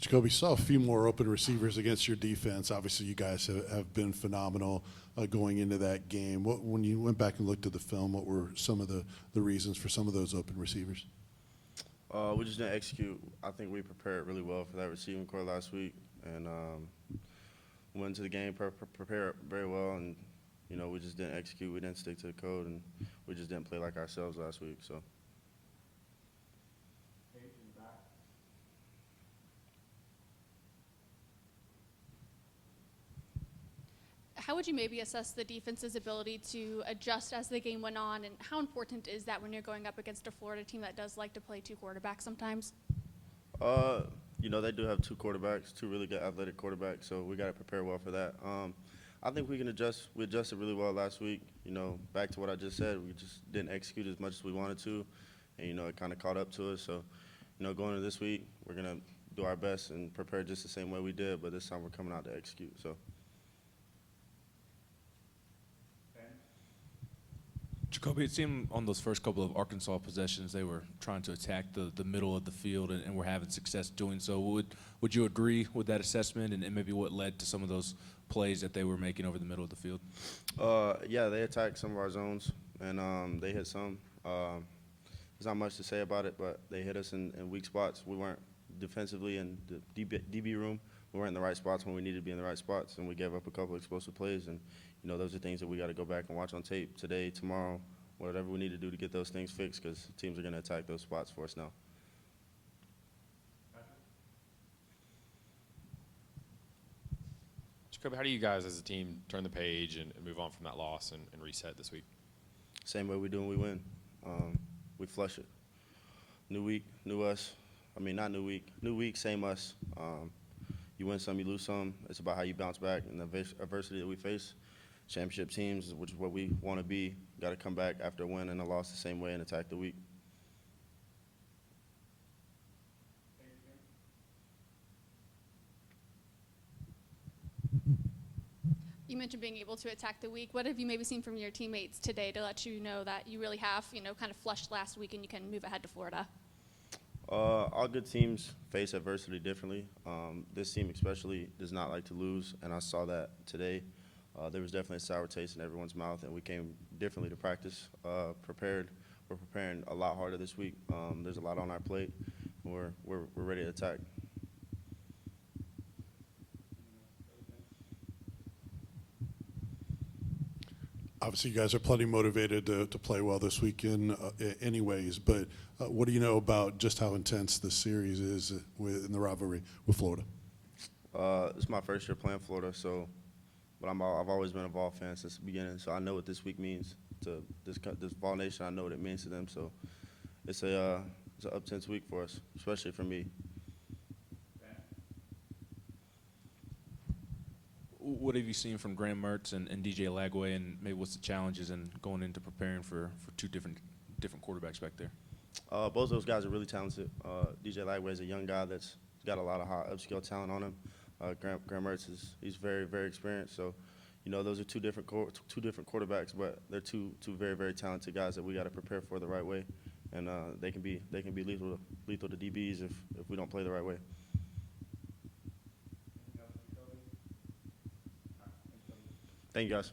Jakobe, saw a few more open receivers against your defense. Obviously, you guys have been phenomenal going into that game. When you went back and looked at the film, what were some of the reasons for some of those open receivers? We just didn't execute. I think we prepared really well for that receiving core last week, and went into the game prepared very well, and we just didn't execute. We didn't stick to the code, and we just didn't play like ourselves last week. So. How would you maybe assess the defense's ability to adjust as the game went on, and how important is that when you're going up against a Florida team that does like to play two quarterbacks sometimes? They do have two quarterbacks, two really good athletic quarterbacks, so we got to prepare well for that. I think we can adjust. We adjusted really well last week. Back to what I just said, we just didn't execute as much as we wanted to, and it kind of caught up to us. So, going into this week, we're gonna do our best and prepare just the same way we did, but this time we're coming out to execute. So. Jakobe, it seemed on those first couple of Arkansas possessions they were trying to attack the middle of the field and were having success doing so. Would you agree with that assessment and maybe what led to some of those plays that they were making over the middle of the field? Yeah, they attacked some of our zones, and they hit some. There's not much to say about it, but they hit us in weak spots. We weren't defensively in the DB room. We weren't in the right spots when we needed to be in the right spots, and we gave up a couple of explosive plays. And those are things that we got to go back and watch on tape today, tomorrow, whatever we need to do to get those things fixed, because teams are going to attack those spots for us now. Jakobe, how do you guys as a team turn the page and move on from that loss and reset this week? Same way we do when we win. We flush it. New week, new us. I mean, not new week. New week, same us. You win some, you lose some. It's about how you bounce back and the adversity that we face. Championship teams, which is what we want to be, got to come back after a win and a loss the same way and attack the week. You mentioned being able to attack the week. What have you maybe seen from your teammates today to let you know that you really have, kind of flushed last week and you can move ahead to Florida? All good teams face adversity differently. This team especially does not like to lose, and I saw that today. There was definitely a sour taste in everyone's mouth, and we came differently to practice, prepared. We're preparing a lot harder this week. There's a lot on our plate. We're ready to attack. Obviously, you guys are plenty motivated to play well this weekend anyways, but what do you know about just how intense this series is in the rivalry with Florida? It's my first year playing Florida, but I've always been a Vol fan since the beginning, so I know what this week means to this Vol Nation. I know what it means to them, so it's an up-tense week for us, especially for me. What have you seen from Graham Mertz and DJ Lagway, and maybe what's the challenges in going into preparing for two different quarterbacks back there? Both of those guys are really talented. DJ Lagway is a young guy that's got a lot of high upscale talent on him. Graham Mertz he's very, very experienced. So, those are two different quarterbacks, but they're two very, very talented guys that we got to prepare for the right way, and they can be lethal to DBs if we don't play the right way. Thank you, guys.